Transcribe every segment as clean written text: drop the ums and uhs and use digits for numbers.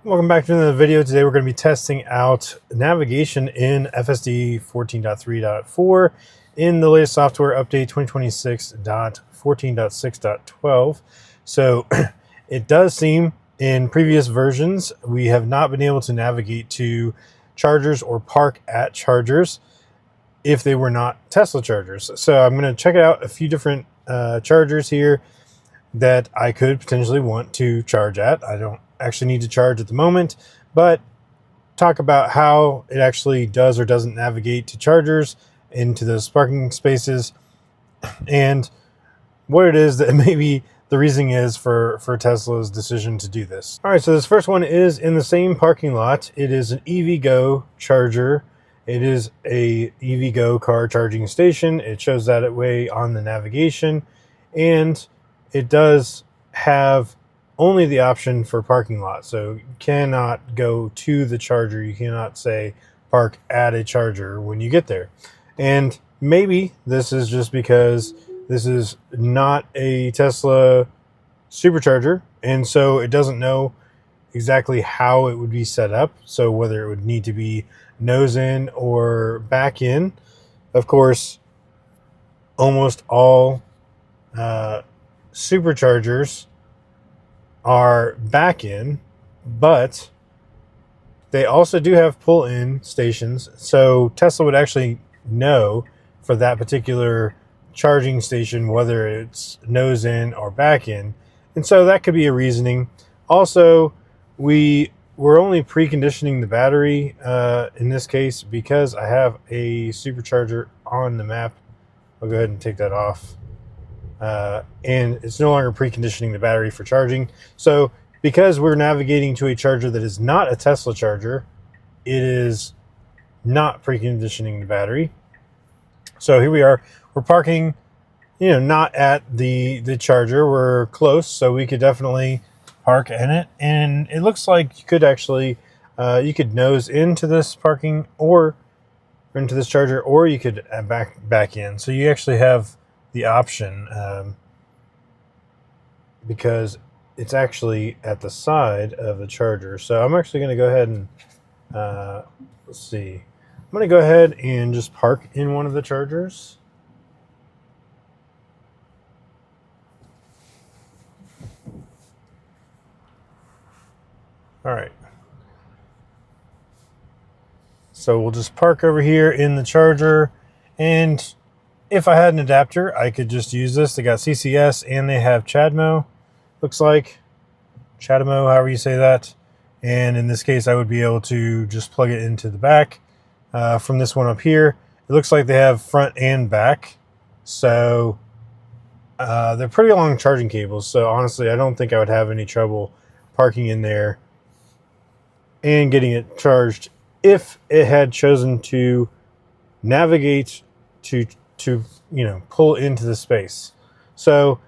Welcome back to another video. Today we're going to be testing out navigation in FSD 14.3.4 in the latest software update 2026.14.6.12. So it does seem in previous versions we have not been able to navigate to chargers or park at chargers if they were not Tesla chargers. So I'm going to check out a few different chargers here that I could potentially want to charge at. I don't actually need to charge at the moment, but talk about how it actually does or doesn't navigate to chargers into those parking spaces and what it is that maybe the reasoning is for Tesla's decision to do this. All right, so this first one is in the same parking lot. It is an EVgo charger. It is a EVgo car charging station. It shows that way on the navigation, and it does have only the option for parking lot. So you cannot go to the charger. You cannot say park at a charger when you get there. And maybe this is just because this is not a Tesla supercharger, and so it doesn't know exactly how it would be set up. So whether it would need to be nose in or back in. Of course, almost all superchargers are back in, but they also do have pull-in stations. So Tesla would actually know for that particular charging station whether it's nose in or back in. And so that could be a reasoning. Also, we were only preconditioning the battery in this case because I have a supercharger on the map. I'll go ahead and take that off. And it's no longer preconditioning the battery for charging. So because we're navigating to a charger that is not a Tesla charger, it is not preconditioning the battery. So here we are. We're parking, not at the charger. We're close, so we could definitely park in it. And it looks like you could actually, you could nose into this parking or into this charger, or you could back in. So you actually have the option because it's actually at the side of the charger. So I'm actually going to go ahead and let's see. I'm going to go ahead and just park in one of the chargers. All right. So we'll just park over here in the charger, and if I had an adapter, I could just use this. They got CCS and they have CHAdeMO, looks like. CHAdeMO, however you say that. And in this case, I would be able to just plug it into the back from this one up here. It looks like they have front and back. So they're pretty long charging cables. So honestly, I don't think I would have any trouble parking in there and getting it charged if it had chosen to navigate to pull into the space. So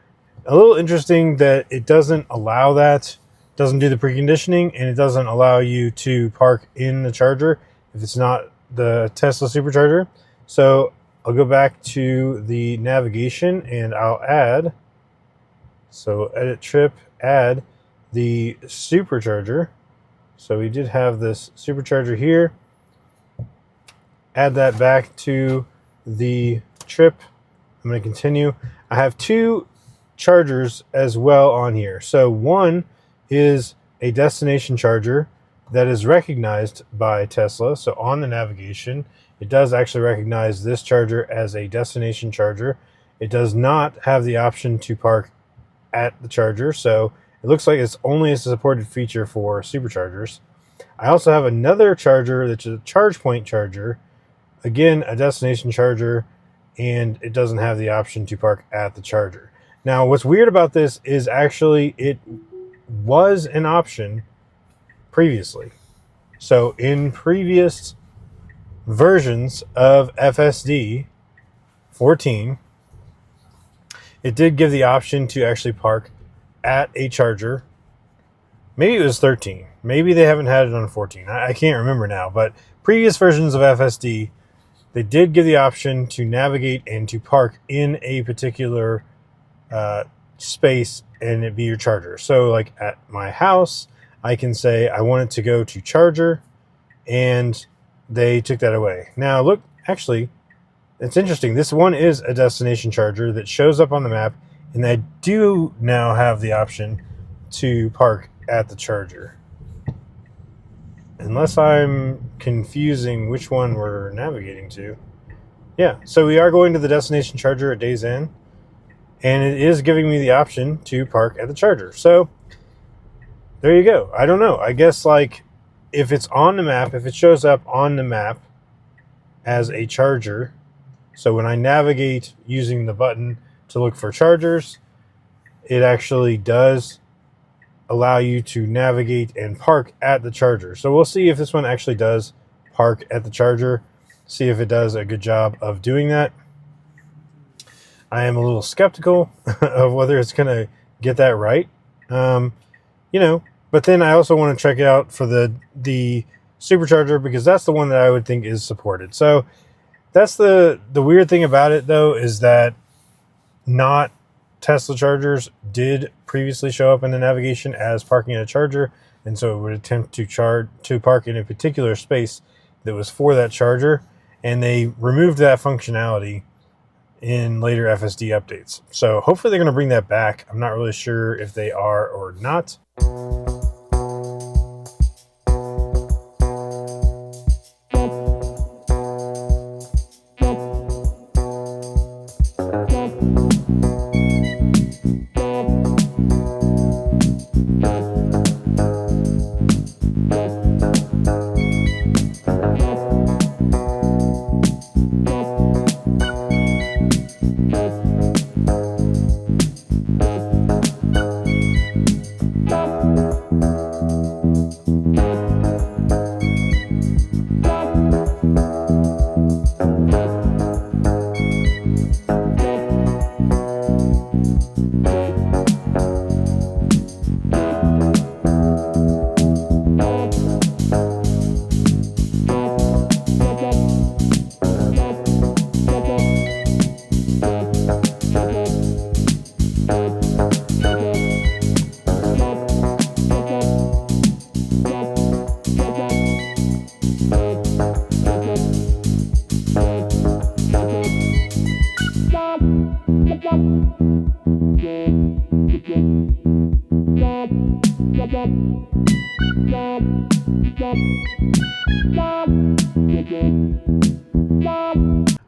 a little interesting that it doesn't allow that, doesn't do the preconditioning, and it doesn't allow you to park in the charger if it's not the Tesla supercharger. So I'll go back to the navigation and I'll add, so edit trip, add the supercharger. So we did have this supercharger here. Add that back to the trip. I'm going to continue. I have two chargers as well on here. So one is a destination charger that is recognized by Tesla. So on the navigation, it does actually recognize this charger as a destination charger. It does not have the option to park at the charger. So it looks like it's only a supported feature for superchargers. I also have another charger that's a charge point charger. Again, a destination charger, and it doesn't have the option to park at the charger. Now, what's weird about this is actually it was an option previously. So in previous versions of FSD 14, it did give the option to actually park at a charger. Maybe it was 13. Maybe they haven't had it on 14. I can't remember now, but previous versions of FSD, they did give the option to navigate and to park in a particular space and it be your charger. So like at my house, I can say I want it to go to charger, and they took that away. Now look, actually, it's interesting. This one is a destination charger that shows up on the map, and I do now have the option to park at the charger. Unless I'm confusing which one we're navigating to. Yeah, so we are going to the destination charger at Days Inn, and it is giving me the option to park at the charger. So there you go. I don't know. I guess like if it's on the map, if it shows up on the map as a charger, so when I navigate using the button to look for chargers, it actually does allow you to navigate and park at the charger. So we'll see if this one actually does park at the charger, see if it does a good job of doing that. I am a little skeptical of whether it's going to get that right. You know, but then I also want to check it out for the supercharger, because that's the one that I would think is supported. So that's the weird thing about it, though, is that not Tesla chargers did previously show up in the navigation as parking at a charger, and so it would attempt to park in a particular space that was for that charger, and they removed that functionality in later FSD updates. So hopefully they're going to bring that back. I'm not really sure if they are or not.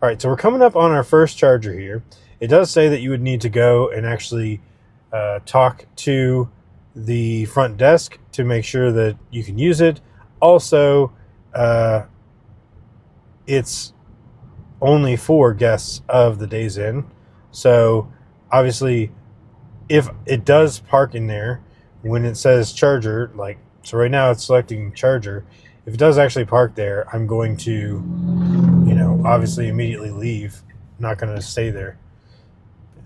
All right, so we're coming up on our first charger here. It does say that you would need to go and actually talk to the front desk to make sure that you can use it. Also, it's only for guests of the Days Inn. So obviously, if it does park in there, when it says charger, like, so right now it's selecting charger. If it does actually park there, I'm going to, you know, obviously immediately leave. I'm not going to stay there.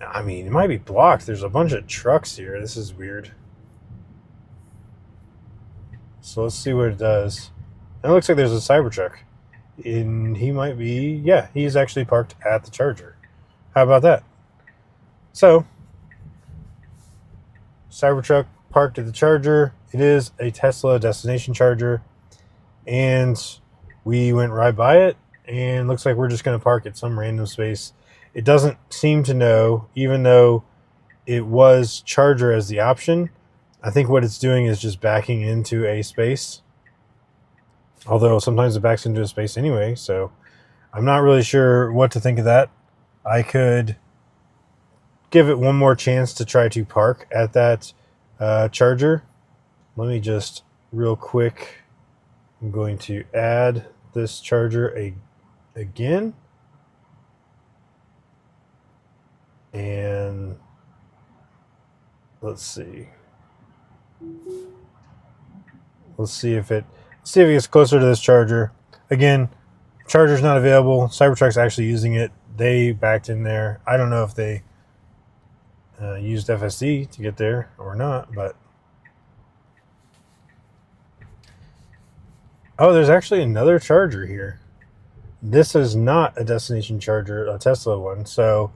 I mean, it might be blocked. There's a bunch of trucks here. This is weird. So let's see what it does. And it looks like there's a Cybertruck. And he might be, yeah, he's actually parked at the charger. How about that? So, Cybertruck parked at the charger. It is a Tesla destination charger. And we went right by it. And looks like we're just going to park at some random space. It doesn't seem to know, even though it was charger as the option. I think what it's doing is just backing into a space. Although sometimes it backs into a space anyway. So I'm not really sure what to think of that. I could give it one more chance to try to park at that charger. Let me just real quick. I'm going to add this charger again. And let's see. Let's see if it gets closer to this charger. Again, charger's not available. Cybertruck's actually using it. They backed in there. I don't know if they used FSD to get there or not, but oh, there's actually another charger here. This is not a destination charger, a Tesla one, so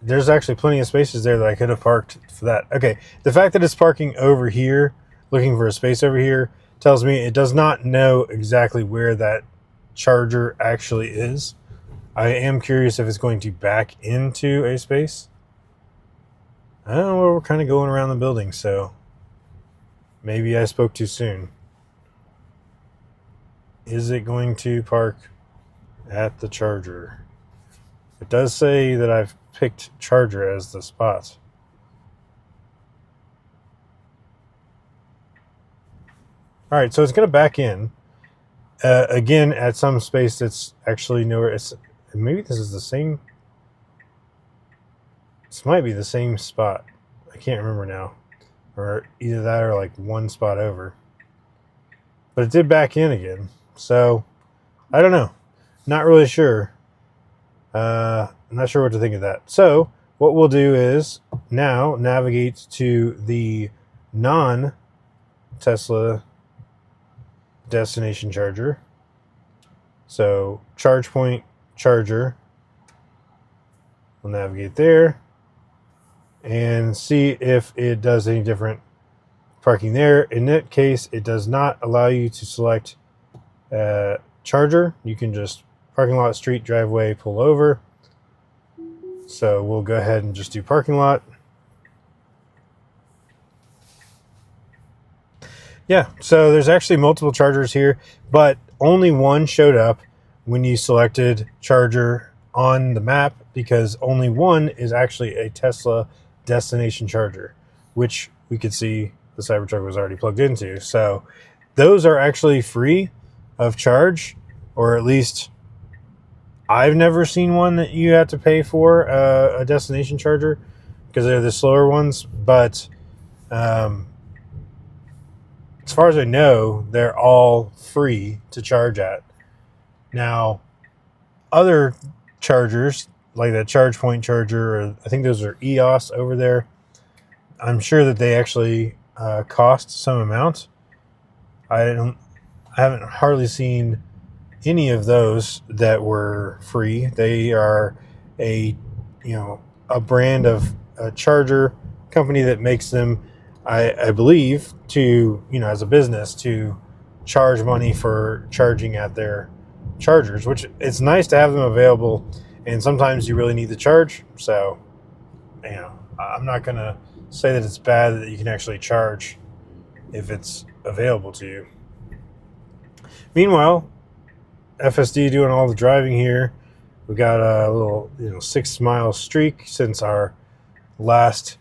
there's actually plenty of spaces there that I could have parked for that. Okay, the fact that it's parking over here looking for a space over here, tells me it does not know exactly where that charger actually is. I am curious if it's going to back into a space. I don't know, we're kind of going around the building, so maybe I spoke too soon. Is it going to park at the charger? It does say that I've picked charger as the spot. All right, so it's going to back in again at some space that's actually nowhere. Maybe this is the same. This might be the same spot. I can't remember now, or either that or like one spot over. But it did back in again, so I don't know. Not really sure. I'm not sure what to think of that. So what we'll do is now navigate to the non-Tesla destination charger. So charge point charger. We'll navigate there and see if it does any different parking there. In that case, it does not allow you to select charger. You can just parking lot, street, driveway, pull over. So we'll go ahead and just do parking lot. Yeah, so there's actually multiple chargers here, but only one showed up when you selected charger on the map, because only one is actually a Tesla destination charger, which we could see the Cybertruck was already plugged into. So those are actually free of charge, or at least I've never seen one that you have to pay for a destination charger, because they're the slower ones. But as far as I know, they're all free to charge at. Now, other chargers, like that charge point charger, or I think those are EOS over there, I'm sure that they actually cost some amount. I haven't hardly seen any of those that were free. They are a brand of a charger company that makes them, I believe, to as a business, to charge money for charging at their chargers, which it's nice to have them available, and sometimes you really need the charge. So I'm not gonna say that it's bad that you can actually charge if it's available to you. Meanwhile, FSD doing all the driving here. We got a little 6 mile streak since our last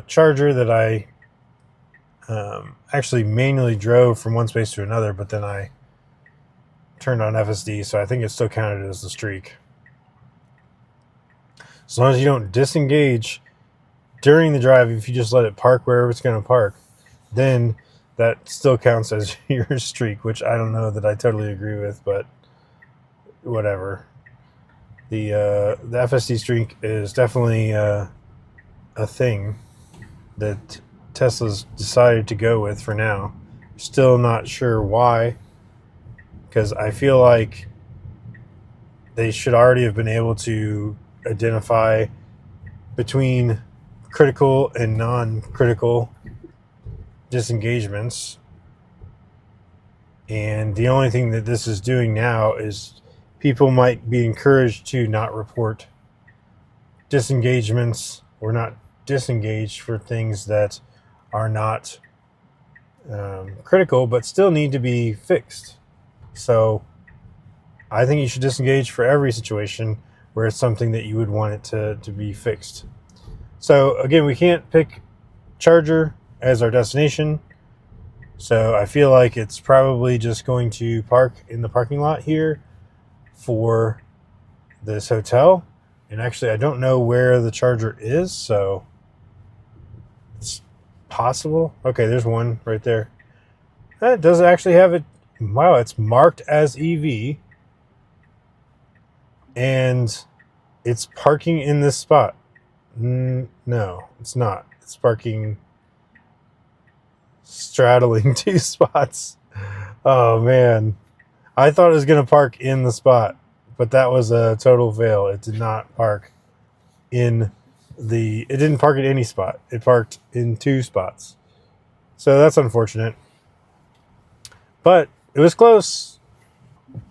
charger that I actually manually drove from one space to another, but then I turned on FSD, so I think it still counted as the streak. As long as you don't disengage during the drive, if you just let it park wherever it's going to park, then that still counts as your streak, which I don't know that I totally agree with, but whatever. The FSD streak is definitely a thing that Tesla's decided to go with for now. Still not sure why, because I feel like they should already have been able to identify between critical and non-critical disengagements. And the only thing that this is doing now is people might be encouraged to not report disengagements or not disengage for things that are not critical but still need to be fixed. So I think you should disengage for every situation where it's something that you would want it to be fixed. So again, we can't pick charger as our destination. So I feel like it's probably just going to park in the parking lot here for this hotel. And actually, I don't know where the charger is, so it's possible. Okay, there's one right there. That does actually have it. Wow, it's marked as EV. And it's parking in this spot. No, it's not. It's parking straddling two spots. Oh, man. I thought it was going to park in the spot, but that was a total fail. It did not park it didn't park at any spot. It parked in two spots. So that's unfortunate. But it was close.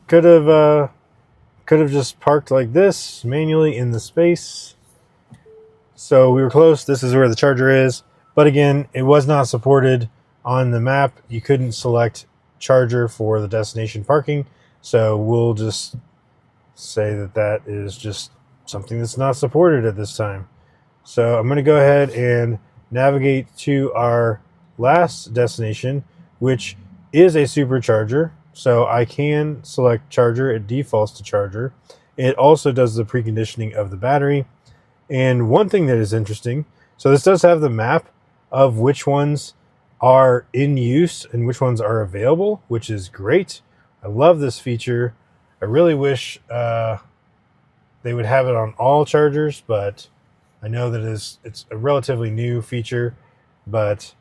Could have just parked like this manually in the space. So we were close. This is where the charger is. But again, it was not supported on the map. You couldn't select charger for the destination parking. So we'll just say that that is just something that's not supported at this time. So I'm going to go ahead and navigate to our last destination, which is a supercharger. So I can select charger. It defaults to charger. It also does the preconditioning of the battery. And one thing that is interesting, so this does have the map of which ones are in use and which ones are available, which is great. I love this feature. I really wish they would have it on all chargers, but I know that it's a relatively new feature, but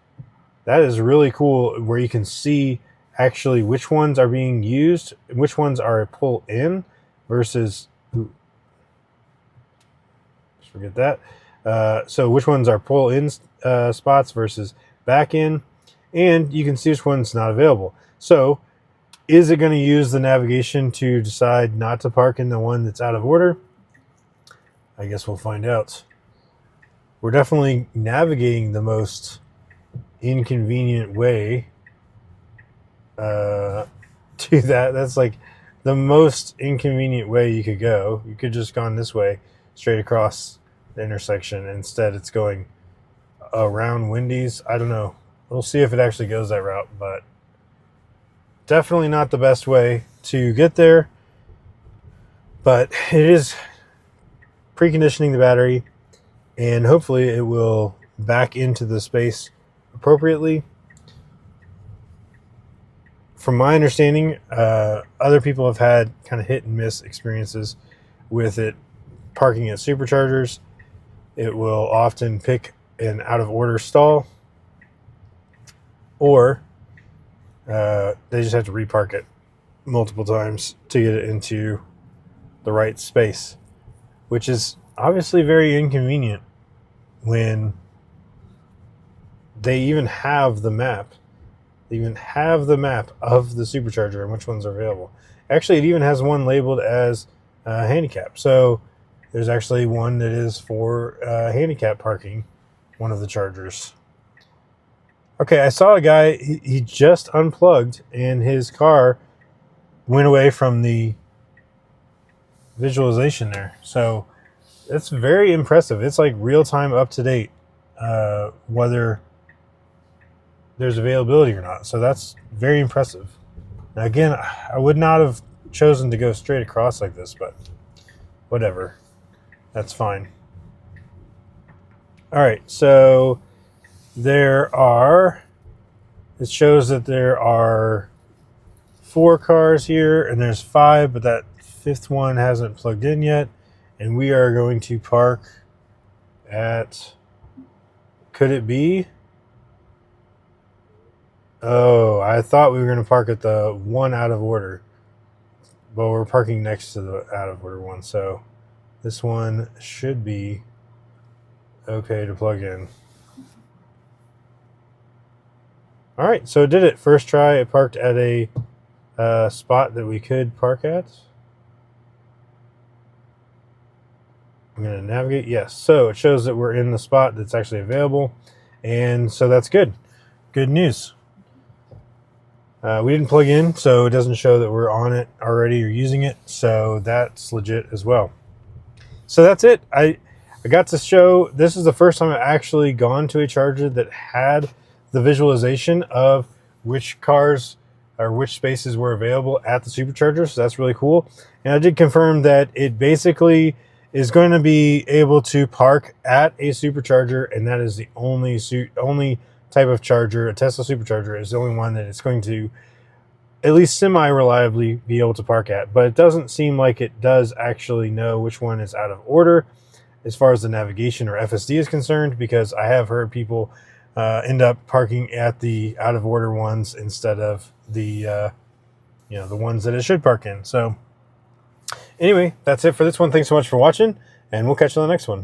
that is really cool where you can see actually which ones are being used, which ones are a pull in versus, forget that. So which ones are pull in spots versus back in, and you can see which one's not available. So is it going to use the navigation to decide not to park in the one that's out of order? I guess we'll find out. We're definitely navigating the most inconvenient way to that. That's like the most inconvenient way you could go. You could just gone this way straight across the intersection. Instead, it's going around Wendy's. I don't know. We'll see if it actually goes that route, but definitely not the best way to get there. But it is preconditioning the battery, and hopefully it will back into the space appropriately. From my understanding, other people have had kind of hit and miss experiences with it parking at superchargers. It will often pick an out of order stall, or they just have to repark it multiple times to get it into the right space, which is obviously very inconvenient when they even have the map. They even have the map of the supercharger and which ones are available. Actually, it even has one labeled as handicap. So there's actually one that is for handicap parking, one of the chargers. Okay, I saw a guy, he just unplugged and his car went away from the visualization there. So it's very impressive. It's like real-time, up-to-date, whether there's availability or not. So that's very impressive. Now, again, I would not have chosen to go straight across like this, but whatever. That's fine. All right, so it shows that there are 4 cars here, and there's 5, but that 5th one hasn't plugged in yet. And we are going to park at, could it be? Oh, I thought we were going to park at the one out of order, but we're parking next to the out of order one. So this one should be okay to plug in. All right, so it did it. First try, it parked at a spot that we could park at. I'm going to navigate. Yes, so it shows that we're in the spot that's actually available, and so that's good. Good news. We didn't plug in, so it doesn't show that we're on it already or using it, so that's legit as well. So that's it. I got to show, this is the first time I've actually gone to a charger that had the visualization of which cars or which spaces were available at the supercharger, so that's really cool. And I did confirm that it basically is going to be able to park at a supercharger, and that is the only type of charger. A Tesla supercharger is the only one that it's going to at least semi-reliably be able to park at, but it doesn't seem like it does actually know which one is out of order as far as the navigation or FSD is concerned, because I have heard people end up parking at the out of order ones instead of the the ones that it should park in. So anyway, that's it for this one. Thanks so much for watching, and we'll catch you on the next one.